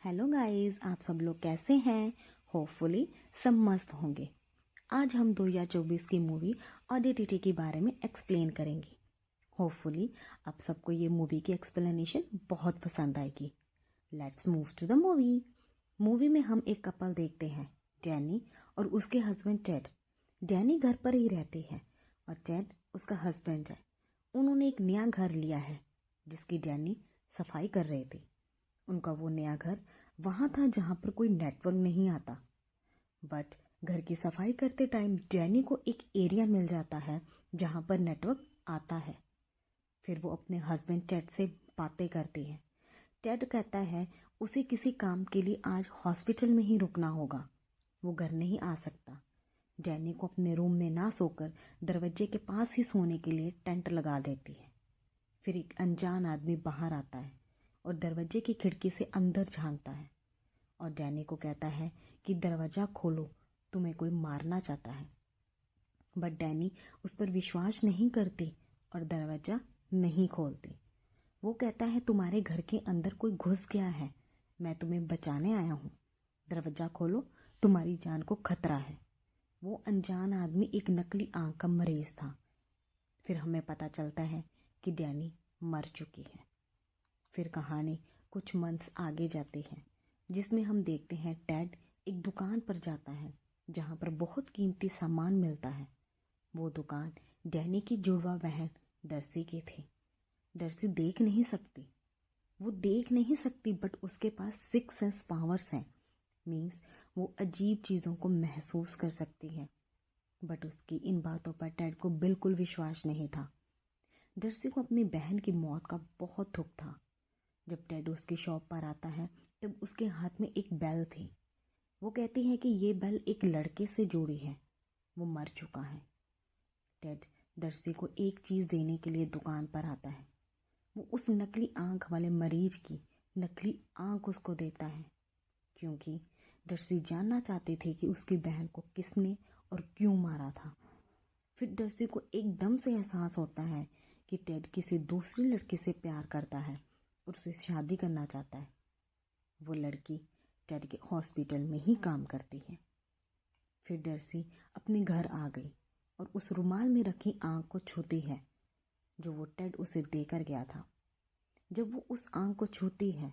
Hello guys, आप सब लोग कैसे हैं। होपफुली सब मस्त होंगे। आज हम 2024 की मूवी ऑडिटिटी के बारे में एक्सप्लेन करेंगे। होपफुली आप सबको ये मूवी की एक्सप्लेनेशन बहुत पसंद आएगी। Let's move to the movie. Movie में हम एक कपल देखते हैं, डैनी और उसके हस्बैंड टेड। डैनी घर पर ही रहती है और टेड उसका हस्बैंड है। उन्होंने एक नया घर लिया है जिसकी डैनी सफाई कर रही थी। उनका वो नया घर वहाँ था जहाँ पर कोई नेटवर्क नहीं आता। बट घर की सफाई करते टाइम डैनी को एक एरिया मिल जाता है जहाँ पर नेटवर्क आता है। फिर वो अपने हस्बैंड टेड से बातें करती है। टेड कहता है उसे किसी काम के लिए आज हॉस्पिटल में ही रुकना होगा, वो घर नहीं आ सकता। डैनी को अपने रूम में ना सोकर दरवाजे के पास ही सोने के लिए टेंट लगा देती है। फिर एक अनजान आदमी बाहर आता है और दरवाजे की खिड़की से अंदर झांकता है और डैनी को कहता है कि दरवाज़ा खोलो, तुम्हें कोई मारना चाहता है। बट डैनी उस पर विश्वास नहीं करती और दरवाज़ा नहीं खोलती। वो कहता है तुम्हारे घर के अंदर कोई घुस गया है, मैं तुम्हें बचाने आया हूँ, दरवाज़ा खोलो, तुम्हारी जान को खतरा है। वो अनजान आदमी एक नकली आंख का मरीज था। फिर हमें पता चलता है कि डैनी मर चुकी है। फिर कहानी कुछ मंथ्स आगे जाती है जिसमें हम देखते हैं टेड एक दुकान पर जाता है जहाँ पर बहुत कीमती सामान मिलता है। वो दुकान डैनी की जुड़वा बहन दर्सी की थी। दर्सी देख नहीं सकती, वो देख नहीं सकती बट उसके पास सिक्स सेंस पावर्स हैं। मीन्स वो अजीब चीज़ों को महसूस कर सकती है। बट उसकी इन बातों पर टेड को बिल्कुल विश्वास नहीं था। दर्सी को अपनी बहन की मौत का बहुत दुख था। जब टेड उसकी शॉप पर आता है तब उसके हाथ में एक बेल थी। वो कहती है कि ये बेल एक लड़के से जुड़ी है, वो मर चुका है। टेड दर्सी को एक चीज़ देने के लिए दुकान पर आता है। वो उस नकली आंख वाले मरीज की नकली आंख उसको देता है क्योंकि दर्सी जानना चाहती थी कि उसकी बहन को किसने और क्यों मारा था। फिर दर्सी को एकदम से एहसास होता है कि टेड किसी दूसरी लड़की से प्यार करता है और उसे शादी करना चाहता है। वो लड़की टेड के हॉस्पिटल में ही काम करती है। फिर दर्सी अपने घर आ गई और उस रुमाल में रखी आंख को छूती है जो वो टेड उसे देकर गया था। जब वो उस आंख को छूती है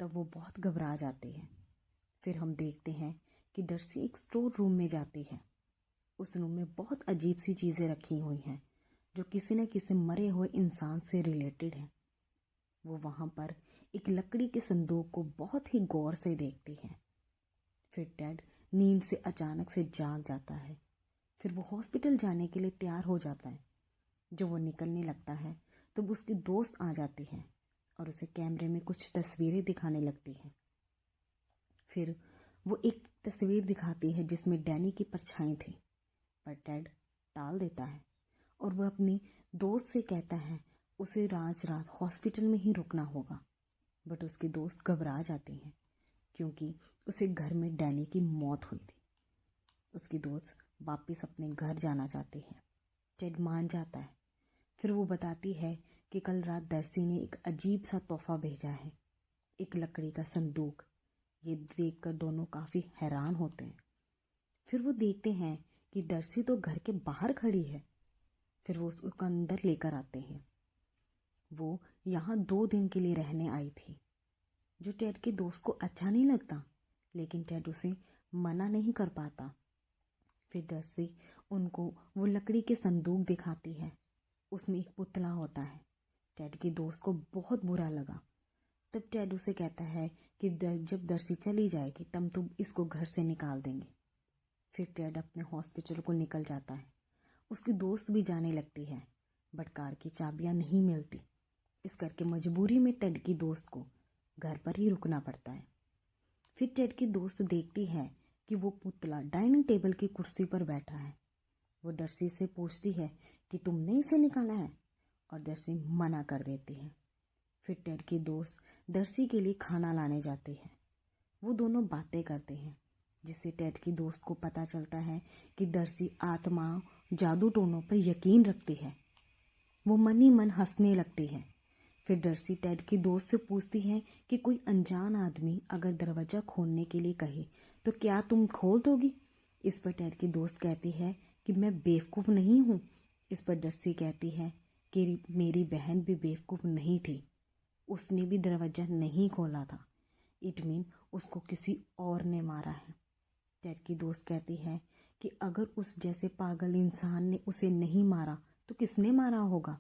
तब वो बहुत घबरा जाती है। फिर हम देखते हैं कि दर्सी एक स्टोर रूम में जाती है। उस रूम में बहुत अजीब सी चीज़ें रखी हुई हैं जो किसी न किसी मरे हुए इंसान से रिलेटेड है। वो वहाँ पर एक लकड़ी के संदूक को बहुत ही गौर से देखती है। फिर टेड नींद से अचानक से जाग जाता है। फिर वो हॉस्पिटल जाने के लिए तैयार हो जाता है। जब वो निकलने लगता है तब उसकी दोस्त आ जाती है और उसे कैमरे में कुछ तस्वीरें दिखाने लगती है। फिर वो एक तस्वीर दिखाती है जिसमें डैनी की परछाई थी, पर टेड टाल देता है और वह अपनी दोस्त से कहता है उसे रात रात हॉस्पिटल में ही रुकना होगा। बट उसकी दोस्त घबरा जाती है क्योंकि उसे घर में डैनी की मौत हुई थी। उसकी दोस्त वापस अपने घर जाना चाहती है। टेड मान जाता है। फिर वो बताती है कि कल रात दर्सी ने एक अजीब सा तोहफा भेजा है, एक लकड़ी का संदूक। ये देखकर दोनों काफ़ी हैरान होते हैं। फिर वो देखते हैं कि दर्सी तो घर के बाहर खड़ी है। फिर वो उसको अंदर लेकर आते हैं। वो यहाँ 2 दिन के लिए रहने आई थी, जो टेड के दोस्त को अच्छा नहीं लगता, लेकिन टेड उसे मना नहीं कर पाता। फिर दर्सी उनको वो लकड़ी के संदूक दिखाती है। उसमें एक पुतला होता है। टेड के दोस्त को बहुत बुरा लगा। तब टेड उसे कहता है कि जब दर्सी चली जाएगी तब तुम इसको घर से निकाल देंगे। फिर टेड अपने हॉस्पिटल को निकल जाता है। उसकी दोस्त भी जाने लगती है बट कार की चाबियां नहीं मिलती। इस करके मजबूरी में टेड की दोस्त को घर पर ही रुकना पड़ता है। फिर टेड की दोस्त देखती है कि वो पुतला डाइनिंग टेबल की कुर्सी पर बैठा है। वो दर्सी से पूछती है कि तुमने इसे निकाला है और दर्सी मना कर देती है। फिर टेड की दोस्त दर्सी के लिए खाना लाने जाती है। वो दोनों बातें करते हैं जिससे टेड की दोस्त को पता चलता है कि दर्सी आत्माओं, जादू टोनों पर यकीन रखती है। वो मन ही मन हंसने लगती है। फिर डर्सी टेड की दोस्त से पूछती है कि कोई अनजान आदमी अगर दरवाज़ा खोलने के लिए कहे तो क्या तुम खोल दोगी। इस पर टेड की दोस्त कहती है कि मैं बेवकूफ़ नहीं हूँ। इस पर डर्सी कहती है कि मेरी बहन भी बेवकूफ़ नहीं थी, उसने भी दरवाज़ा नहीं खोला था। इट मीन उसको किसी और ने मारा है। टेड की दोस्त कहती है कि अगर उस जैसे पागल इंसान ने उसे नहीं मारा तो किसने मारा होगा।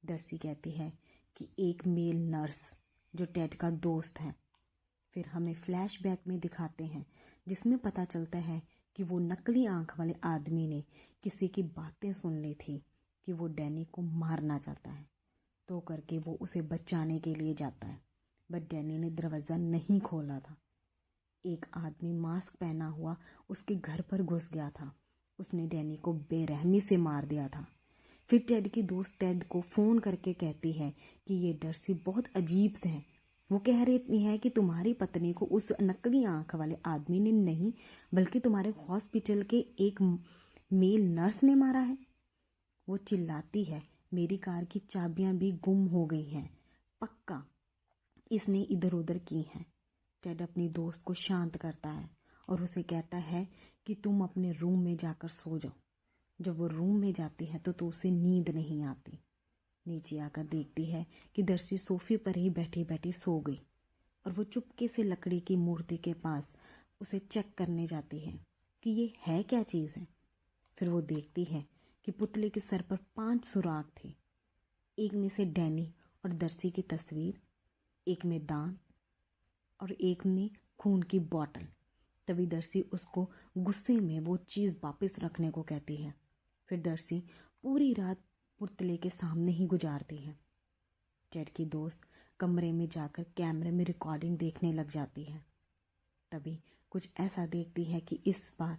डर्सी कहती है कि एक मेल नर्स जो टेड का दोस्त है। फिर हमें फ्लैशबैक में दिखाते हैं जिसमें पता चलता है कि वो नकली आंख वाले आदमी ने किसी की बातें सुन ली थी कि वो डैनी को मारना चाहता है, तो करके वो उसे बचाने के लिए जाता है। बट डैनी ने दरवाज़ा नहीं खोला था। एक आदमी मास्क पहना हुआ उसके घर पर घुस गया था। उसने डैनी को बेरहमी से मार दिया था। फिर टेड की दोस्त टेड को फ़ोन करके कहती है कि ये डर्सी बहुत अजीब से है। वो कह रही है कि तुम्हारी पत्नी को उस नकली आंख वाले आदमी ने नहीं बल्कि तुम्हारे हॉस्पिटल के एक मेल नर्स ने मारा है। वो चिल्लाती है मेरी कार की चाबियां भी गुम हो गई हैं, पक्का इसने इधर उधर की हैं। टेड अपनी दोस्त को शांत करता है और उसे कहता है कि तुम अपने रूम में जाकर सो जाओ। जब वो रूम में जाती है तो उसे नींद नहीं आती। नीचे आकर देखती है कि दर्सी सोफे पर ही बैठी बैठी सो गई और वो चुपके से लकड़ी की मूर्ति के पास उसे चेक करने जाती है कि ये है क्या चीज़ है। फिर वो देखती है कि पुतले के सर पर 5 सुराख थे। एक में से डैनी और दर्सी की तस्वीर, एक में दांत और एक में खून की बोतल। तभी दर्सी उसको गुस्से में वो चीज़ वापस रखने को कहती है। फिर दर्सी पूरी रात पुतले के सामने ही गुजारती है। टेड की दोस्त कमरे में जाकर कैमरे में रिकॉर्डिंग देखने लग जाती है। तभी कुछ ऐसा देखती है कि इस बार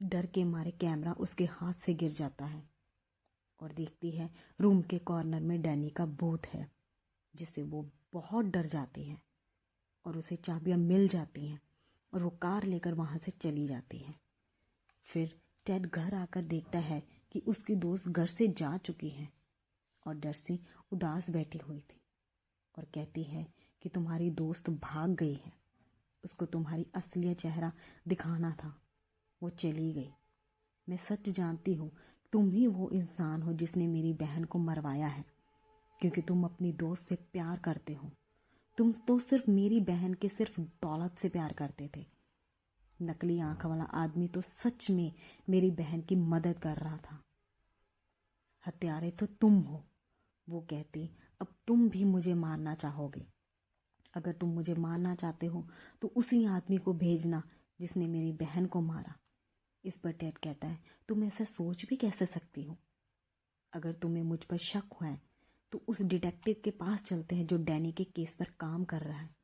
डर के मारे कैमरा उसके हाथ से गिर जाता है और देखती है रूम के कॉर्नर में डैनी का भूत है, जिससे वो बहुत डर जाती है और उसे चाबियां मिल जाती हैं और वो कार लेकर वहाँ से चली जाती है। फिर टेड घर आकर देखता है कि उसकी दोस्त घर से जा चुकी है और डर्सी उदास बैठी हुई थी और कहती है कि तुम्हारी दोस्त भाग गई है, उसको तुम्हारी असली चेहरा दिखाना था, वो चली गई। मैं सच जानती हूँ तुम ही वो इंसान हो जिसने मेरी बहन को मरवाया है, क्योंकि तुम अपनी दोस्त से प्यार करते हो। तुम तो सिर्फ मेरी बहन के सिर्फ दौलत से प्यार करते थे। नकली आंख वाला आदमी तो सच में मेरी बहन की मदद कर रहा था। हत्यारे तो तुम हो। वो कहती अब तुम भी मुझे मारना चाहोगे। अगर तुम मुझे मारना चाहते हो तो उसी आदमी को भेजना जिसने मेरी बहन को मारा। इस पर टेड कहता है तुम ऐसा सोच भी कैसे सकती हो। अगर तुम्हें मुझ पर शक है तो उस डिटेक्टिव के पास चलते हैं जो डैनी के केस पर काम कर रहा है।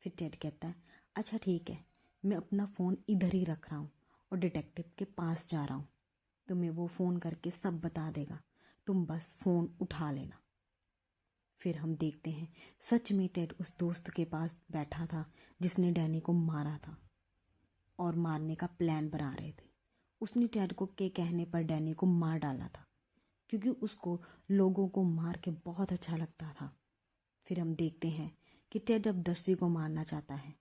फिर टेड कहता है अच्छा ठीक है, मैं अपना फ़ोन इधर ही रख रहा हूँ और डिटेक्टिव के पास जा रहा हूँ। तुम्हें वो फ़ोन करके सब बता देगा, तुम बस फ़ोन उठा लेना। फिर हम देखते हैं सच में टेड उस दोस्त के पास बैठा था जिसने डैनी को मारा था और मारने का प्लान बना रहे थे। उसने टेड को के कहने पर डैनी को मार डाला था क्योंकि उसको लोगों को मार के बहुत अच्छा लगता था। फिर हम देखते हैं कि टेड अब दर्सी को मारना चाहता है।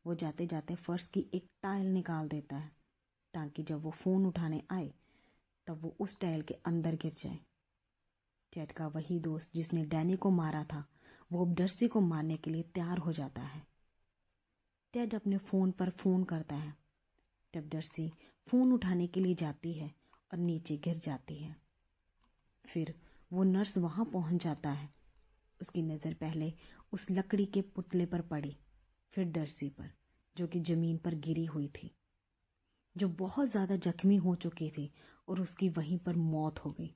वो जाते जाते फर्श की एक टाइल निकाल देता है ताकि जब वो फ़ोन उठाने आए तब वो उस टाइल के अंदर गिर जाए। टेड का वही दोस्त जिसने डैनी को मारा था वो अब डर्सी को मारने के लिए तैयार हो जाता है। टेड अपने फ़ोन पर फ़ोन करता है तब डर्सी फ़ोन उठाने के लिए जाती है और नीचे गिर जाती है। फिर वो नर्स वहाँ पहुँच जाता है। उसकी नज़र पहले उस लकड़ी के पुतले पर पड़ी, फिर डर्सी पर जो कि ज़मीन पर गिरी हुई थी, जो बहुत ज़्यादा जख्मी हो चुकी थी और उसकी वहीं पर मौत हो गई।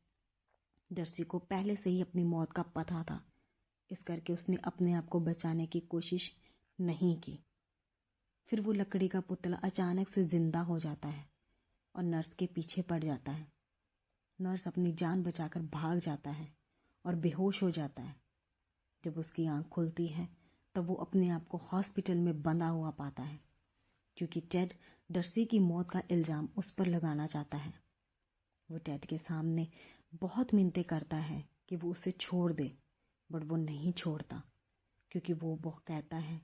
डर्सी को पहले से ही अपनी मौत का पता था, इस करके उसने अपने आप को बचाने की कोशिश नहीं की। फिर वो लकड़ी का पुतला अचानक से जिंदा हो जाता है और नर्स के पीछे पड़ जाता है। नर्स अपनी जान बचाकर भाग जाता है और बेहोश हो जाता है। जब उसकी आंख खुलती है तब वो अपने आप को हॉस्पिटल में बंधा हुआ पाता है क्योंकि टेड डर्सी की मौत का इल्ज़ाम उस पर लगाना चाहता है। वो टेड के सामने बहुत मिन्नतें करता है कि वो उसे छोड़ दे, बट वो नहीं छोड़ता, क्योंकि वो कहता है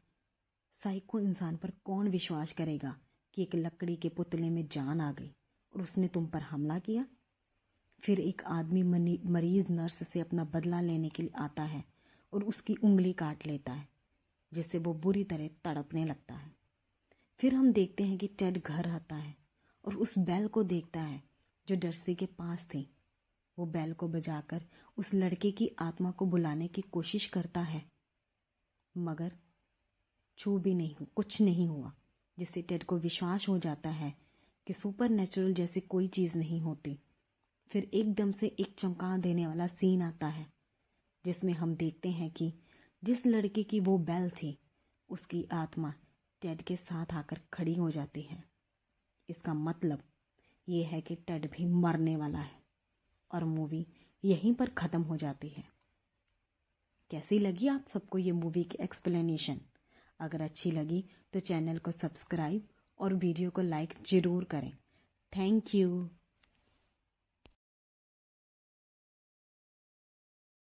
साइको इंसान पर कौन विश्वास करेगा कि एक लकड़ी के पुतले में जान आ गई और उसने तुम पर हमला किया। फिर एक आदमी मरीज नर्स से अपना बदला लेने के लिए आता है और उसकी उंगली काट लेता है, जिससे वो बुरी तरह तड़पने लगता है। फिर हम देखते हैं कि टेड घर आता है और उस बेल को देखता है जो डर्सी के पास थी। वो बेल को बजाकर उस लड़के की आत्मा को बुलाने की कोशिश करता है, मगर कुछ नहीं हुआ, जिससे टेड को विश्वास हो जाता है कि सुपर नेचुरल जैसी कोई चीज़ नहीं होती। फिर एकदम से एक चौंका देने वाला सीन आता है, जिसमें हम देखते हैं कि जिस लड़के की वो बेल थी, उसकी आत्मा टेड के साथ आकर खड़ी हो जाती है। इसका मतलब ये है कि टेड भी मरने वाला है और मूवी यहीं पर ख़त्म हो जाती है। कैसी लगी आप सबको ये मूवी की एक्सप्लेनेशन? अगर अच्छी लगी तो चैनल को सब्सक्राइब और वीडियो को लाइक ज़रूर करें। Thank you.